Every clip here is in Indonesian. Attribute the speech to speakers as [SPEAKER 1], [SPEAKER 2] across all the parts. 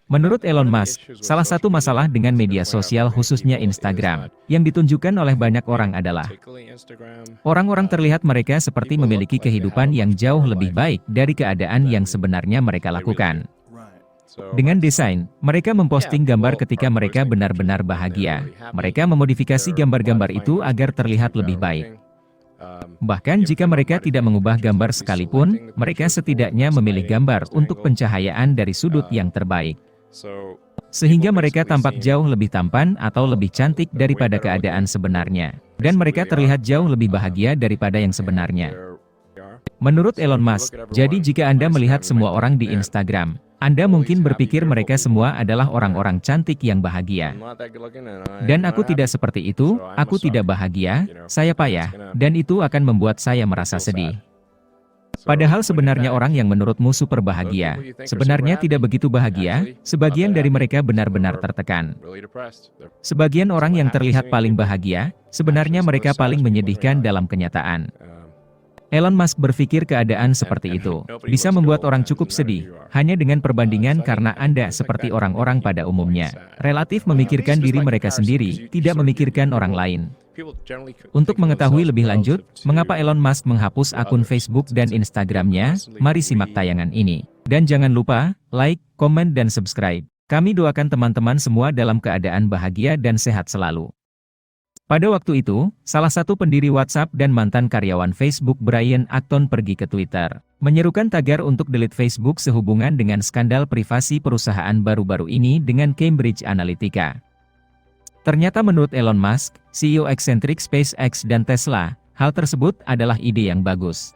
[SPEAKER 1] Menurut Elon Musk, salah satu masalah dengan media sosial khususnya Instagram, yang ditunjukkan oleh banyak orang adalah orang-orang terlihat mereka seperti memiliki kehidupan yang jauh lebih baik dari keadaan yang sebenarnya mereka lakukan. Dengan desain, mereka memposting gambar ketika mereka benar-benar bahagia. Mereka memodifikasi gambar-gambar itu agar terlihat lebih baik. Bahkan jika mereka tidak mengubah gambar sekalipun, mereka setidaknya memilih gambar untuk pencahayaan dari sudut yang terbaik. Sehingga mereka tampak jauh lebih tampan atau lebih cantik daripada keadaan sebenarnya. Dan mereka terlihat jauh lebih bahagia daripada yang sebenarnya. Menurut Elon Musk, jadi jika Anda melihat semua orang di Instagram, Anda mungkin berpikir mereka semua adalah orang-orang cantik yang bahagia. Dan aku tidak seperti itu, aku tidak bahagia, saya payah, dan itu akan membuat saya merasa sedih. Padahal sebenarnya orang yang menurutmu super bahagia, sebenarnya tidak begitu bahagia, sebagian dari mereka benar-benar tertekan. Sebagian orang yang terlihat paling bahagia, sebenarnya mereka paling menyedihkan dalam kenyataan. Elon Musk berpikir keadaan seperti itu bisa membuat orang cukup sedih, hanya dengan perbandingan karena Anda seperti orang-orang pada umumnya, relatif memikirkan diri mereka sendiri, tidak memikirkan orang lain. Untuk mengetahui lebih lanjut, mengapa Elon Musk menghapus akun Facebook dan Instagram-nya, mari simak tayangan ini. Dan jangan lupa, like, komen dan subscribe. Kami doakan teman-teman semua dalam keadaan bahagia dan sehat selalu. Pada waktu itu, salah satu pendiri WhatsApp dan mantan karyawan Facebook Brian Acton pergi ke Twitter, menyerukan tagar untuk delete Facebook sehubungan dengan skandal privasi perusahaan baru-baru ini dengan Cambridge Analytica. Ternyata menurut Elon Musk, CEO eksentrik SpaceX dan Tesla, hal tersebut adalah ide yang bagus.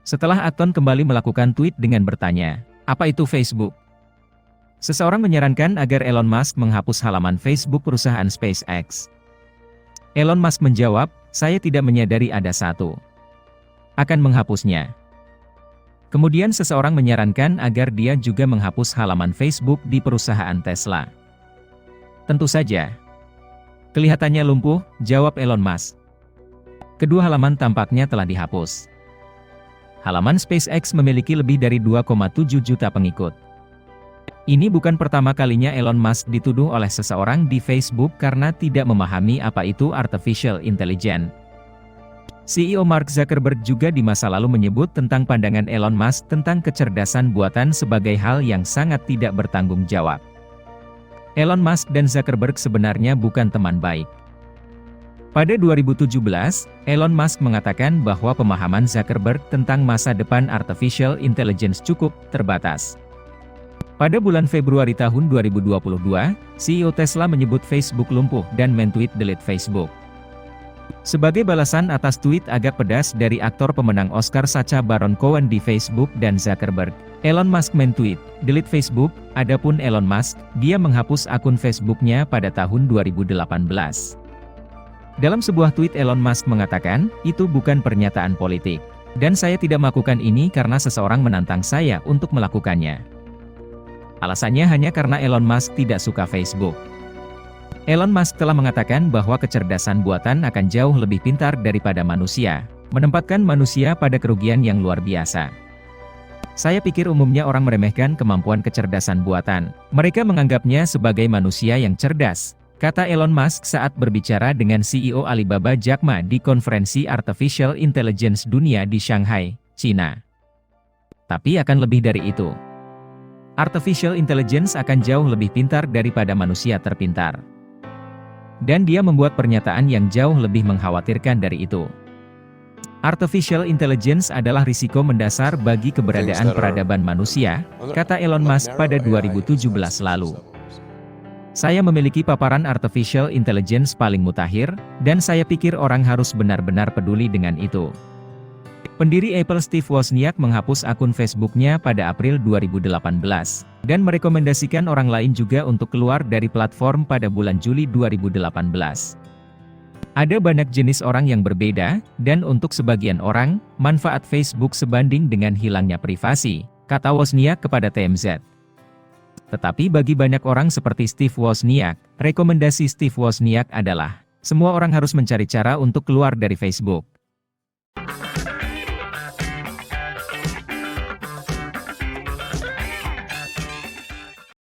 [SPEAKER 1] Setelah Acton kembali melakukan tweet dengan bertanya, apa itu Facebook? Seseorang menyarankan agar Elon Musk menghapus halaman Facebook perusahaan SpaceX. Elon Musk menjawab, saya tidak menyadari ada satu. Akan menghapusnya. Kemudian seseorang menyarankan agar dia juga menghapus halaman Facebook di perusahaan Tesla. Tentu saja. Kelihatannya lumpuh, jawab Elon Musk. Kedua halaman tampaknya telah dihapus. Halaman SpaceX memiliki lebih dari 2,7 juta pengikut. Ini bukan pertama kalinya Elon Musk dituduh oleh seseorang di Facebook karena tidak memahami apa itu artificial intelligence. CEO Mark Zuckerberg juga di masa lalu menyebut tentang pandangan Elon Musk tentang kecerdasan buatan sebagai hal yang sangat tidak bertanggung jawab. Elon Musk dan Zuckerberg sebenarnya bukan teman baik. Pada 2017, Elon Musk mengatakan bahwa pemahaman Zuckerberg tentang masa depan artificial intelligence cukup terbatas. Pada bulan Februari tahun 2022, CEO Tesla menyebut Facebook lumpuh dan men-tweet delete Facebook. Sebagai balasan atas tweet agak pedas dari aktor pemenang Oscar Sacha Baron Cohen di Facebook dan Zuckerberg, Elon Musk men-tweet, delete Facebook. Adapun Elon Musk, dia menghapus akun Facebook-nya pada tahun 2018. Dalam sebuah tweet Elon Musk mengatakan, itu bukan pernyataan politik. Dan saya tidak melakukan ini karena seseorang menantang saya untuk melakukannya. Alasannya hanya karena Elon Musk tidak suka Facebook. Elon Musk telah mengatakan bahwa kecerdasan buatan akan jauh lebih pintar daripada manusia, menempatkan manusia pada kerugian yang luar biasa. Saya pikir umumnya orang meremehkan kemampuan kecerdasan buatan. Mereka menganggapnya sebagai manusia yang cerdas, kata Elon Musk saat berbicara dengan CEO Alibaba Jack Ma di konferensi Artificial Intelligence Dunia di Shanghai, China. Tapi akan lebih dari itu. Artificial Intelligence akan jauh lebih pintar daripada manusia terpintar. Dan dia membuat pernyataan yang jauh lebih mengkhawatirkan dari itu. Artificial Intelligence adalah risiko mendasar bagi keberadaan peradaban manusia, kata Elon Musk pada 2017 lalu. Saya memiliki paparan Artificial Intelligence paling mutakhir, dan saya pikir orang harus benar-benar peduli dengan itu. Pendiri Apple Steve Wozniak menghapus akun Facebook-nya pada April 2018, dan merekomendasikan orang lain juga untuk keluar dari platform pada bulan Juli 2018. Ada banyak jenis orang yang berbeda, dan untuk sebagian orang, manfaat Facebook sebanding dengan hilangnya privasi, kata Wozniak kepada TMZ. Tetapi bagi banyak orang seperti Steve Wozniak, rekomendasi Steve Wozniak adalah, semua orang harus mencari cara untuk keluar dari Facebook.